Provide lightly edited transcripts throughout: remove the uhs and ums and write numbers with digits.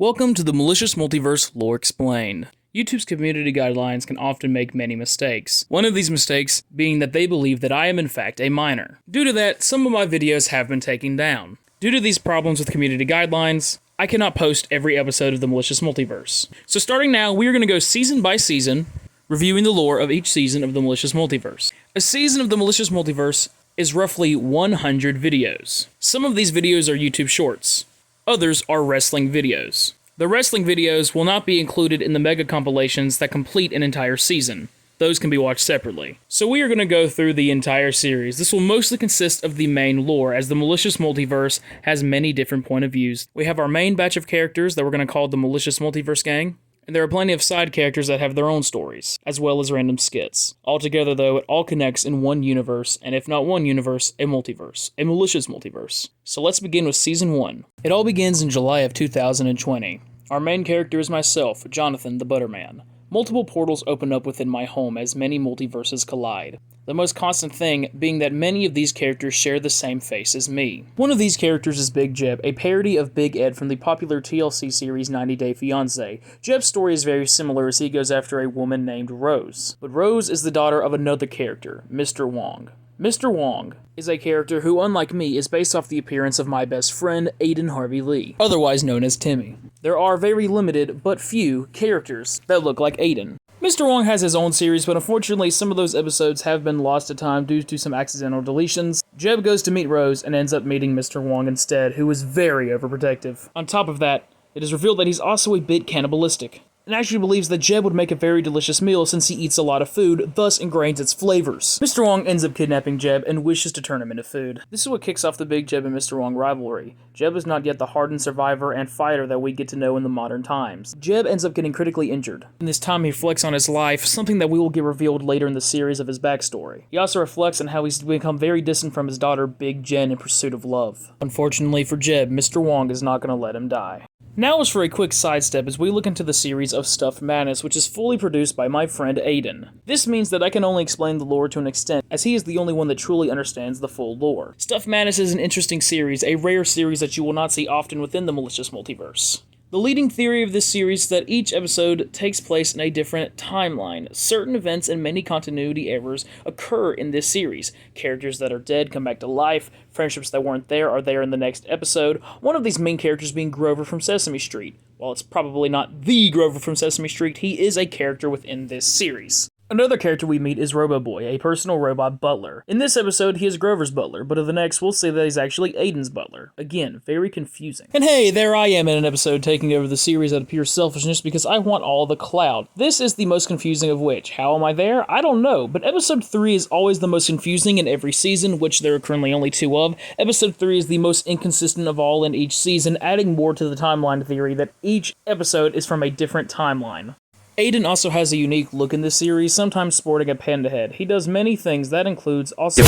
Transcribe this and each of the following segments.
Welcome to the Malicious Multiverse Lore Explained. YouTube's community guidelines can often make many mistakes. One of these mistakes being that they believe that I am in fact a minor. Due to that, some of my videos have been taken down. Due to these problems with community guidelines, I cannot post every episode of the Malicious Multiverse. So starting now, we are going to go season by season, reviewing the lore of each season of the Malicious Multiverse. A season of the Malicious Multiverse is roughly 100 videos. Some of these videos are YouTube shorts. Others are wrestling videos. The wrestling videos will not be included in the mega compilations that complete an entire season. Those can be watched separately. So we are going to go through the entire series. This will mostly consist of the main lore, as the Malicious Multiverse has many different point of views. We have our main batch of characters that we're going to call the Malicious Multiverse Gang, and there are plenty of side characters that have their own stories, as well as random skits. Altogether, though, it all connects in one universe, and if not one universe, a multiverse. A malicious multiverse. So let's begin with Season 1. It all begins in July of 2020. Our main character is myself, Jonathan the Butterman. Multiple portals open up within my home as many multiverses collide. The most constant thing being that many of these characters share the same face as me. One of these characters is Big Jeb, a parody of Big Ed from the popular TLC series 90 Day Fiancé. Jeb's story is very similar as he goes after a woman named Rose. But Rose is the daughter of another character, Mr. Wong. Mr. Wong is a character who, unlike me, is based off the appearance of my best friend, Aiden Harvey Lee, otherwise known as Timmy. There are very limited, but few, characters that look like Aiden. Mr. Wong has his own series, but unfortunately some of those episodes have been lost to time due to some accidental deletions. Jeb goes to meet Rose and ends up meeting Mr. Wong instead, who is very overprotective. On top of that, it is revealed that he's also a bit cannibalistic, and actually believes that Jeb would make a very delicious meal since he eats a lot of food, thus ingrains its flavors. Mr. Wong ends up kidnapping Jeb and wishes to turn him into food. This is what kicks off the Big Jeb and Mr. Wong rivalry. Jeb is not yet the hardened survivor and fighter that we get to know in the modern times. Jeb ends up getting critically injured. In this time he reflects on his life, something that we will get revealed later in the series of his backstory. He also reflects on how he's become very distant from his daughter Big Jen in pursuit of love. Unfortunately for Jeb, Mr. Wong is not going to let him die. Now as for a quick sidestep as we look into the series of Stuff Madness, which is fully produced by my friend Aiden. This means that I can only explain the lore to an extent, as he is the only one that truly understands the full lore. Stuff Madness is an interesting series, a rare series that you will not see often within the Malicious Multiverse. The leading theory of this series is that each episode takes place in a different timeline. Certain events and many continuity errors occur in this series. Characters that are dead come back to life, friendships that weren't there are there in the next episode, one of these main characters being Grover from Sesame Street. While it's probably not the Grover from Sesame Street, he is a character within this series. Another character we meet is Robo-Boy, a personal robot butler. In this episode, he is Grover's butler, but in the next, we'll see that he's actually Aiden's butler. Again, very confusing. And hey, there I am in an episode taking over the series out of pure selfishness because I want all the clout. This is the most confusing of which. How am I there? I don't know, but episode 3 is always the most confusing in every season, which there are currently only 2 of. Episode 3 is the most inconsistent of all in each season, adding more to the timeline theory that each episode is from a different timeline. Aiden also has a unique look in this series, sometimes sporting a panda head. He does many things, that includes also...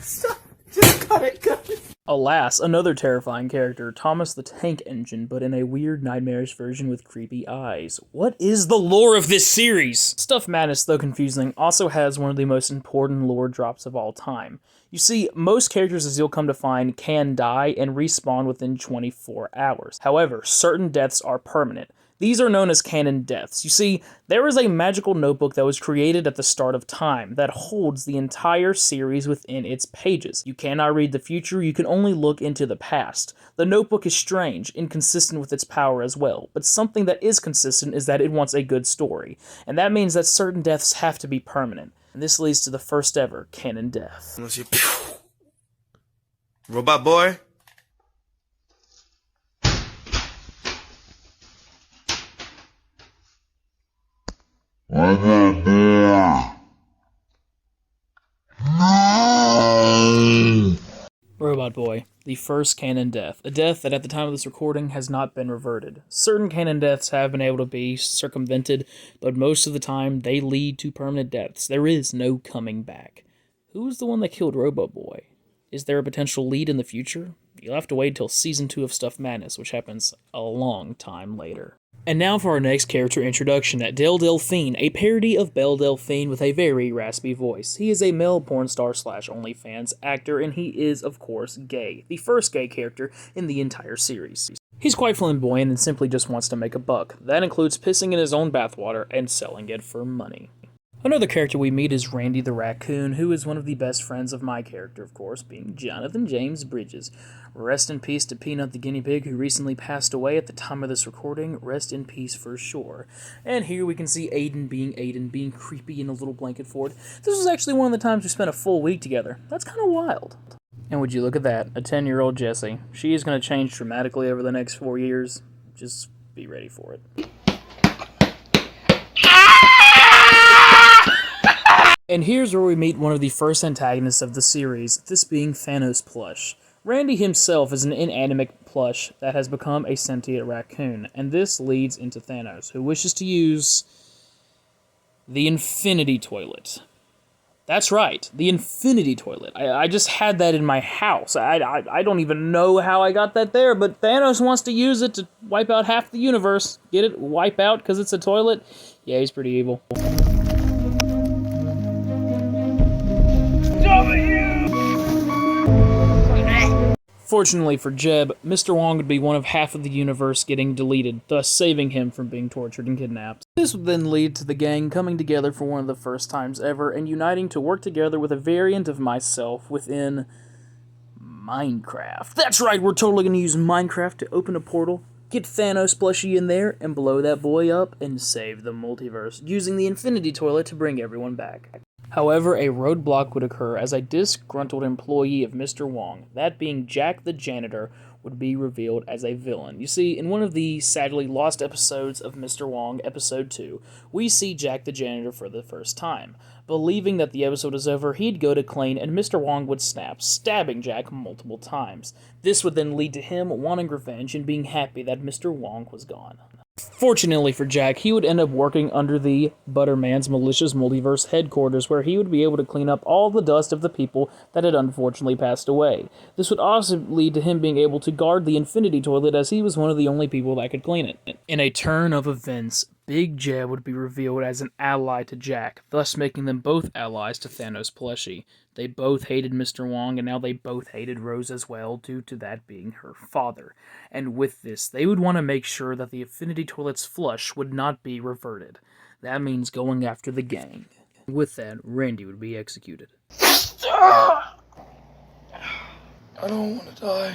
Stop! Just cut it! Alas, another terrifying character, Thomas the Tank Engine, but in a weird, nightmarish version with creepy eyes. What is the lore of this series? Stuff Madness, though confusing, also has one of the most important lore drops of all time. You see, most characters, as you'll come to find, can die and respawn within 24 hours. However, certain deaths are permanent. These are known as canon deaths. You see, there is a magical notebook that was created at the start of time that holds the entire series within its pages. You cannot read the future, you can only look into the past. The notebook is strange, inconsistent with its power as well, but something that is consistent is that it wants a good story, and that means that certain deaths have to be permanent. And this leads to the first ever canon death. Robot boy? Robot Boy, the first canon death, a death that at the time of this recording has not been reverted. Certain canon deaths have been able to be circumvented, but most of the time they lead to permanent deaths. There is no coming back. Who is the one that killed Robot Boy? Is there a potential lead in the future? You'll have to wait until Season 2 of Stuff Madness, which happens a long time later. And now for our next character introduction, Del Delphine, a parody of Belle Delphine with a very raspy voice. He is a male porn star / OnlyFans actor, and he is, of course, gay. The first gay character in the entire series. He's quite flamboyant and simply just wants to make a buck. That includes pissing in his own bathwater and selling it for money. Another character we meet is Randy the Raccoon, who is one of the best friends of my character, of course, being Jonathan James Bridges. Rest in peace to Peanut the guinea pig, who recently passed away at the time of this recording. Rest in peace for sure. And here we can see Aiden being creepy in a little blanket fort. This was actually one of the times we spent a full week together. That's kind of wild. And would you look at that, a 10-year-old Jessie. She is going to change dramatically over the next 4 years. Just be ready for it. And here's where we meet one of the first antagonists of the series, this being Thanos Plush. Randy himself is an inanimate plush that has become a sentient raccoon, and this leads into Thanos, who wishes to use the Infinity Toilet. That's right, the Infinity Toilet. I just had that in my house. I don't even know how I got that there, but Thanos wants to use it to wipe out half the universe. Get it? Wipe out because it's a toilet? Yeah, he's pretty evil. Fortunately for Jeb, Mr. Wong would be one of half of the universe getting deleted, thus saving him from being tortured and kidnapped. This would then lead to the gang coming together for one of the first times ever and uniting to work together with a variant of myself within Minecraft. That's right, we're totally going to use Minecraft to open a portal, get Thanos plushie in there, and blow that boy up and save the multiverse, using the Infinity Toilet to bring everyone back. However, a roadblock would occur as a disgruntled employee of Mr. Wong, that being Jack the Janitor, would be revealed as a villain. You see, in one of the sadly lost episodes of Mr. Wong, episode 2, we see Jack the Janitor for the first time. Believing that the episode is over, he'd go to clean and Mr. Wong would snap, stabbing Jack multiple times. This would then lead to him wanting revenge and being happy that Mr. Wong was gone. Fortunately for Jack, he would end up working under the Butterman's Malicious Multiverse headquarters, where he would be able to clean up all the dust of the people that had unfortunately passed away. This would also lead to him being able to guard the Infinity Toilet, as he was one of the only people that could clean it. In a turn of events, Big Jeb would be revealed as an ally to Jack, thus making them both allies to Thanos plushie. They both hated Mr. Wong, and now they both hated Rose as well, due to that being her father. And with this, they would want to make sure that the Infinity Toilet's flush would not be reverted. That means going after the gang. With that, Randy would be executed. I don't want to die.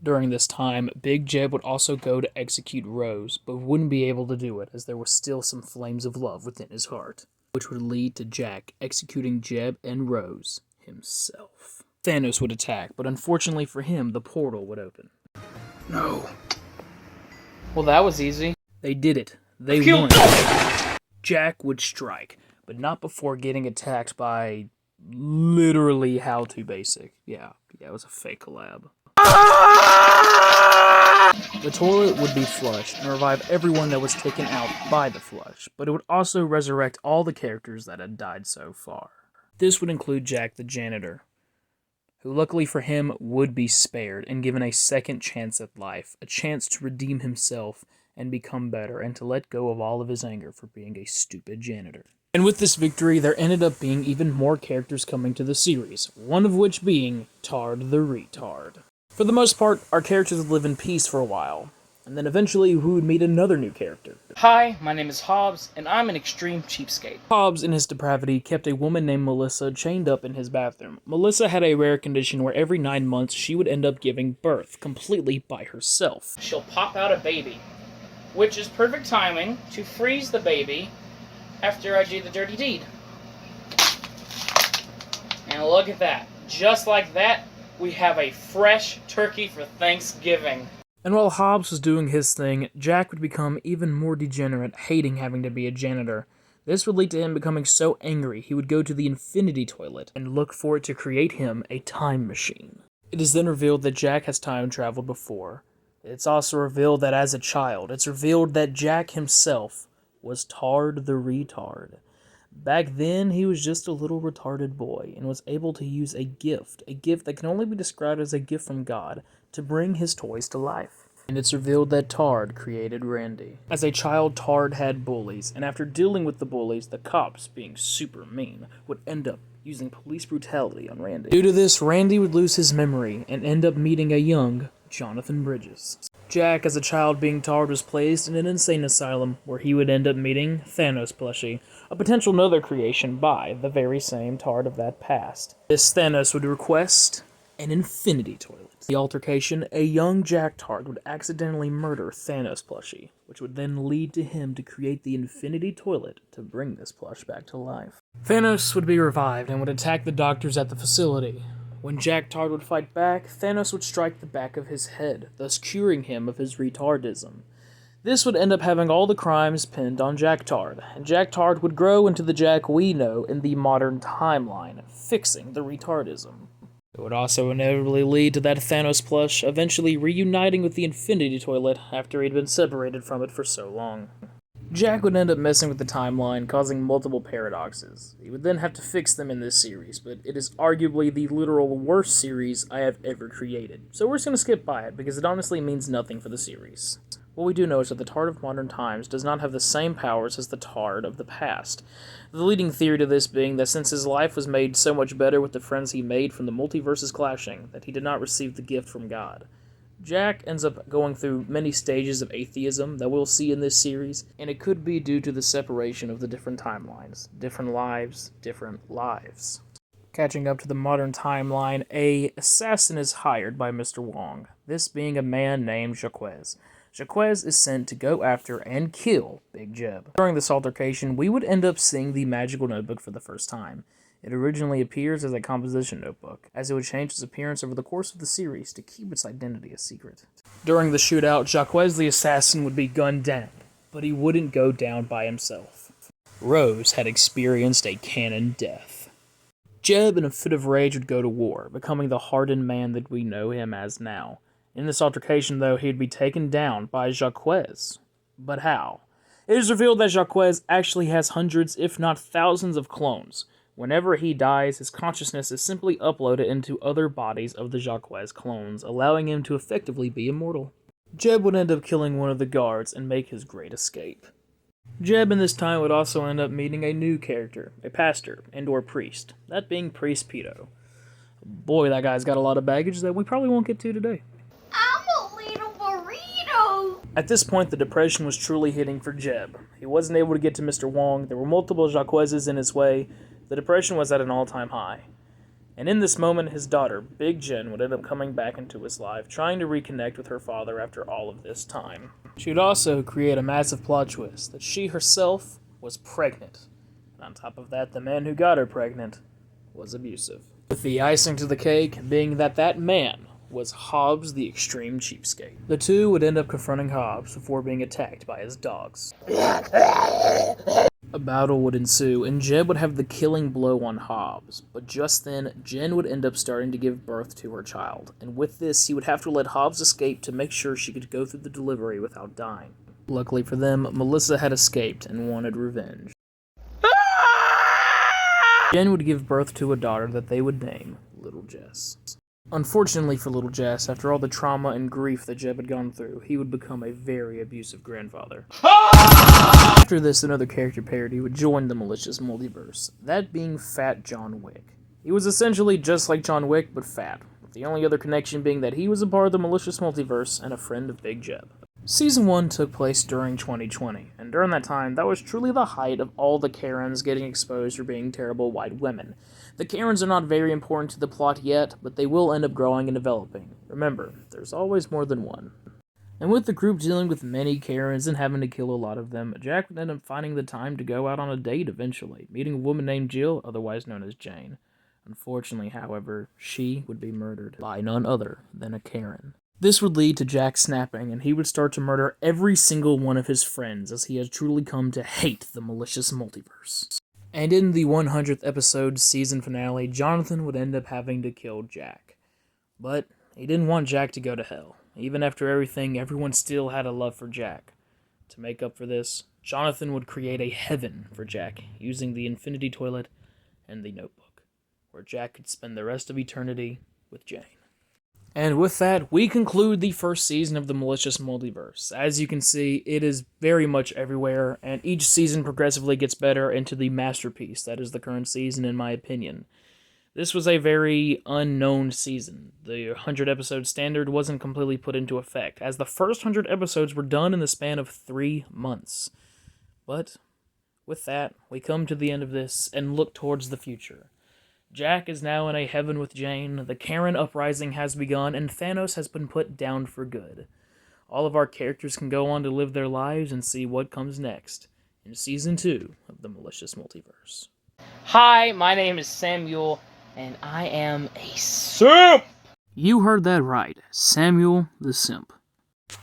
During this time, Big Jeb would also go to execute Rose, but wouldn't be able to do it as there were still some flames of love within his heart, which would lead to Jack executing Jeb and Rose himself. Thanos would attack, but unfortunately for him, the portal would open. No. Well, that was easy. They did it. They won. Jack would strike, but not before getting attacked by literally How To Basic. Yeah, it was a fake collab. The toilet would be flushed and revive everyone that was taken out by the flush, but it would also resurrect all the characters that had died so far. This would include Jack the Janitor, who luckily for him would be spared and given a second chance at life, a chance to redeem himself and become better and to let go of all of his anger for being a stupid janitor. And with this victory, there ended up being even more characters coming to the series, one of which being Tard the Retard. For the most part, our characters would live in peace for a while, and then eventually we would meet another new character. Hi, my name is Hobbs, and I'm an extreme cheapskate. Hobbs, in his depravity, kept a woman named Melissa chained up in his bathroom. Melissa had a rare condition where every 9 months she would end up giving birth, completely by herself. She'll pop out a baby, which is perfect timing to freeze the baby after I do the dirty deed. And look at that. Just like that, we have a fresh turkey for Thanksgiving. And while Hobbs was doing his thing, Jack would become even more degenerate, hating having to be a janitor. This would lead to him becoming so angry he would go to the Infinity Toilet and look for it to create him a time machine. It is then revealed that Jack has time traveled before. It's also revealed that as a child, it's revealed that Jack himself was Tard the Retard. Back then, he was just a little retarded boy and was able to use a gift that can only be described as a gift from God, to bring his toys to life. And it's revealed that Tard created Randy. As a child, Tard had bullies, and after dealing with the bullies, the cops, being super mean, would end up using police brutality on Randy. Due to this, Randy would lose his memory and end up meeting a young Jonathan Bridges. Jack, as a child being tarred, was placed in an insane asylum where he would end up meeting Thanos plushie, a potential another creation by the very same Tard of that past. This Thanos would request an infinity toilet. The altercation, a young Jack Tard would accidentally murder Thanos plushie, which would then lead to him to create the infinity toilet to bring this plush back to life. Thanos would be revived and would attack the doctors at the facility. When Jack Tard would fight back, Thanos would strike the back of his head, thus curing him of his retardism. This would end up having all the crimes pinned on Jack Tard, and Jack Tard would grow into the Jack we know in the modern timeline, fixing the retardism. It would also inevitably lead to that Thanos plush eventually reuniting with the Infinity Toilet after he'd been separated from it for so long. Jack would end up messing with the timeline, causing multiple paradoxes. He would then have to fix them in this series, but it is arguably the literal worst series I have ever created, so we're just going to skip by it because it honestly means nothing for the series. What we do know is that the Tard of modern times does not have the same powers as the Tard of the past. The leading theory to this being that since his life was made so much better with the friends he made from the multiverses clashing, that he did not receive the gift from God. Jack ends up going through many stages of atheism that we'll see in this series, and it could be due to the separation of the different timelines. Different lives, different lives. Catching up to the modern timeline, a assassin is hired by Mr. Wong, this being a man named Jaquez. Jaquez is sent to go after and kill Big Jeb. During this altercation, we would end up seeing the magical notebook for the first time. It originally appears as a composition notebook, as it would change its appearance over the course of the series to keep its identity a secret. During the shootout, Jaquez the assassin would be gunned down, but he wouldn't go down by himself. Rose had experienced a canon death. Jeb, in a fit of rage, would go to war, becoming the hardened man that we know him as now. In this altercation, though, he'd be taken down by Jaquez. But how? It is revealed that Jaquez actually has hundreds, if not thousands, of clones. Whenever he dies, his consciousness is simply uploaded into other bodies of the Jaquez clones, allowing him to effectively be immortal. Jeb would end up killing one of the guards and make his great escape. Jeb in this time would also end up meeting a new character, a pastor and/or priest, that being Priest Peto. Boy, that guy's got a lot of baggage that we probably won't get to today. I'm a little burrito. At this point, the depression was truly hitting for Jeb. He wasn't able to get to Mr. Wong, there were multiple Jaquezes in his way, the depression was at an all-time high. And in this moment, his daughter, Big Jen, would end up coming back into his life, trying to reconnect with her father after all of this time. She would also create a massive plot twist that she herself was pregnant. And on top of that, the man who got her pregnant was abusive. With the icing to the cake being that man was Hobbs the Extreme Cheapskate. The two would end up confronting Hobbs before being attacked by his dogs. A battle would ensue, and Jeb would have the killing blow on Hobbs, but just then, Jen would end up starting to give birth to her child, and with this, he would have to let Hobbs escape to make sure she could go through the delivery without dying. Luckily for them, Melissa had escaped and wanted revenge. Jen would give birth to a daughter that they would name Little Jess. Unfortunately for Little Jess, after all the trauma and grief that Jeb had gone through, he would become a very abusive grandfather. After this, another character parody would join the Malicious Multiverse, that being Fat John Wick. He was essentially just like John Wick, but fat, with the only other connection being that he was a part of the Malicious Multiverse and a friend of Big Jeb. Season 1 took place during 2020, and during that time, that was truly the height of all the Karens getting exposed for being terrible white women. The Karens are not very important to the plot yet, but they will end up growing and developing. Remember, there's always more than one. And with the group dealing with many Karens and having to kill a lot of them, Jack would end up finding the time to go out on a date eventually, meeting a woman named Jill, otherwise known as Jane. Unfortunately, however, she would be murdered by none other than a Karen. This would lead to Jack snapping, and he would start to murder every single one of his friends, as he has truly come to hate the Malicious Multiverse. And in the 100th episode season finale, Jonathan would end up having to kill Jack. But he didn't want Jack to go to hell. Even after everything, everyone still had a love for Jack. To make up for this, Jonathan would create a heaven for Jack, using the Infinity Toilet and the Notebook, where Jack could spend the rest of eternity with Jane. And with that, we conclude the first season of the Malicious Multiverse. As you can see, it is very much everywhere, and each season progressively gets better into the masterpiece that is the current season, in my opinion. This was a very unknown season. The 100 episode standard wasn't completely put into effect, as the first 100 episodes were done in the span of 3 months. But with that, we come to the end of this and look towards the future. Jack is now in a heaven with Jane, the Karen uprising has begun, and Thanos has been put down for good. All of our characters can go on to live their lives and see what comes next in Season 2 of the Malicious Multiverse. Hi, my name is Samuel, and I am a simp! You heard that right, Samuel the Simp.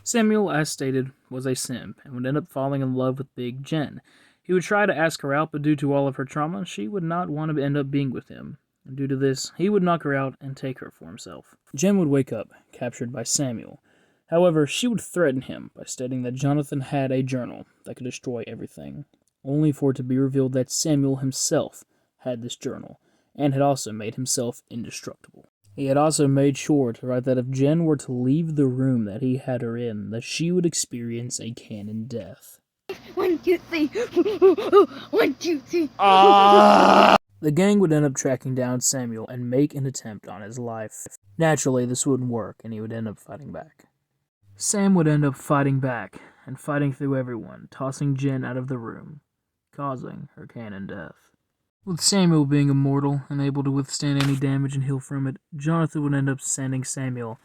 Samuel, as stated, was a simp and would end up falling in love with Big Jen. He would try to ask her out, but due to all of her trauma, she would not want to end up being with him. And due to this, he would knock her out and take her for himself. Jen would wake up, captured by Samuel. However, she would threaten him by stating that Jonathan had a journal that could destroy everything, only for it to be revealed that Samuel himself had this journal, and had also made himself indestructible. He had also made sure to write that if Jen were to leave the room that he had her in, that she would experience a canon death. 1, 2, 3. 1, 2, 3. The gang would end up tracking down Samuel and make an attempt on his life. Naturally, this wouldn't work, and he would end up fighting back. Sam would end up fighting back, and fighting through everyone, tossing Jen out of the room, causing her canon death. With Samuel being immortal and able to withstand any damage and heal from it, Jonathan would end up sending Samuel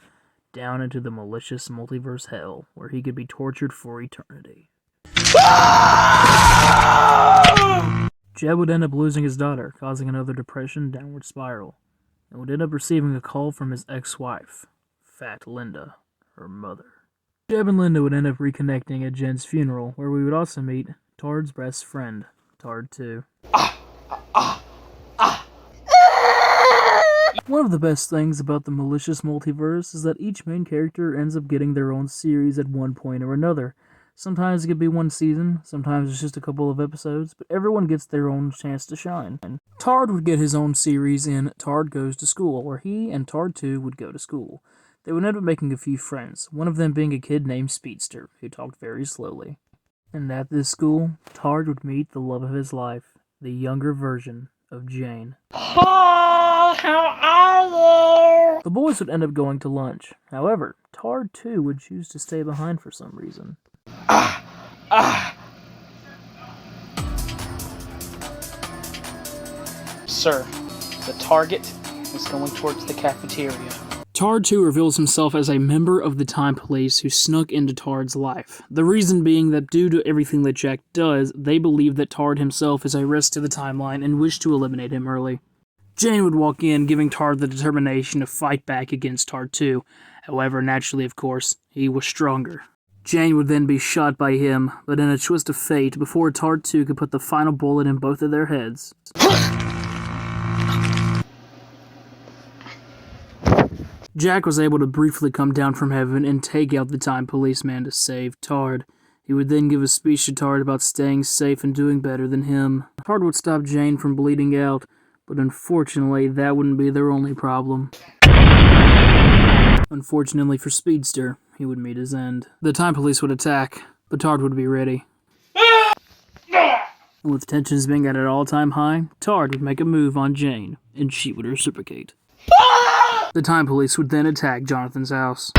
down into the malicious multiverse hell, where he could be tortured for eternity. Jeb would end up losing his daughter, causing another depression downward spiral, and would end up receiving a call from his ex-wife, Fat Linda, her mother. Jeb and Linda would end up reconnecting at Jen's funeral, where we would also meet Tard's best friend, Tard 2. One of the best things about the Malicious Multiverse is that each main character ends up getting their own series at one point or another. Sometimes it could be one season, sometimes it's just a couple of episodes, but everyone gets their own chance to shine. And Tard would get his own series in Tard Goes to School, where he and Tard 2 would go to school. They would end up making a few friends, one of them being a kid named Speedster, who talked very slowly. And at this school, Tard would meet the love of his life, the younger version of Jane. Oh, how are you? The boys would end up going to lunch. However, Tard 2 would choose to stay behind for some reason. Sir, the target is going towards the cafeteria. Tard 2 reveals himself as a member of the Time Police who snuck into Tard's life. The reason being that due to everything that Jack does, they believe that Tard himself is a risk to the timeline and wish to eliminate him early. Jane would walk in, giving Tard the determination to fight back against Tard 2. However, naturally, of course, he was stronger. Jane would then be shot by him, but in a twist of fate, before Tard 2 could put the final bullet in both of their heads. Jack was able to briefly come down from heaven and take out the Time Policeman to save Tard. He would then give a speech to Tard about staying safe and doing better than him. Tard would stop Jane from bleeding out, but unfortunately, that wouldn't be their only problem. Unfortunately for Speedster, he would meet his end. The Time Police would attack, but Tard would be ready. With tensions being at an all-time high, Tard would make a move on Jane, and she would reciprocate. The Time Police would then attack Jonathan's house.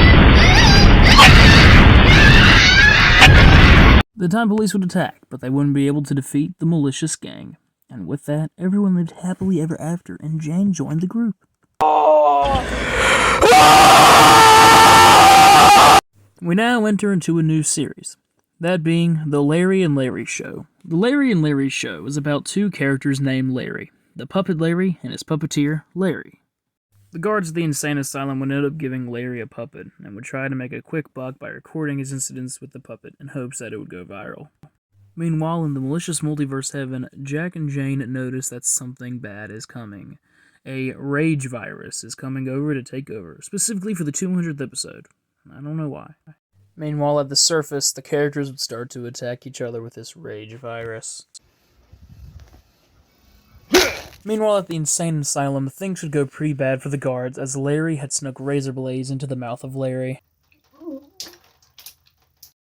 The Time Police would attack, but they wouldn't be able to defeat the Malicious gang. And with that, everyone lived happily ever after, and Jane joined the group. We now enter into a new series, that being The Larry and Larry Show. The Larry and Larry Show is about two characters named Larry, the puppet Larry and his puppeteer, Larry. The guards of the insane asylum would end up giving Larry a puppet, and would try to make a quick buck by recording his incidents with the puppet in hopes that it would go viral. Meanwhile, in the Malicious Multiverse heaven, Jack and Jane notice that something bad is coming. A rage virus is coming over to take over, specifically for the 200th episode. I don't know why. Meanwhile, at the surface, the characters would start to attack each other with this rage virus. Meanwhile, at the insane asylum, things would go pretty bad for the guards, as Larry had snuck razor blades into the mouth of Larry.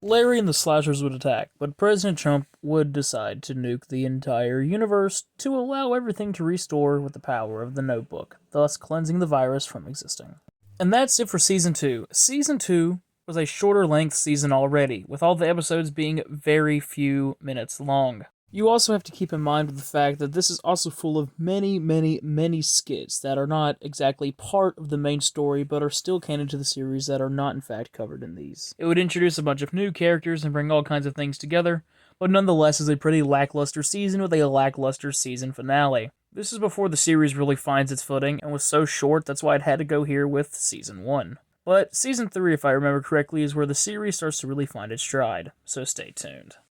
Larry and the slashers would attack, but President Trump would decide to nuke the entire universe to allow everything to restore with the power of the Notebook, thus cleansing the virus from existing. And that's it for Season 2. Season 2 was a shorter length season already, with all the episodes being very few minutes long. You also have to keep in mind the fact that this is also full of many skits that are not exactly part of the main story, but are still canon to the series that are not in fact covered in these. It would introduce a bunch of new characters and bring all kinds of things together, but nonetheless is a pretty lackluster season with a lackluster season finale. This is before the series really finds its footing, and was so short that's why it had to go here with Season 1. But Season 3, if I remember correctly, is where the series starts to really find its stride, so stay tuned.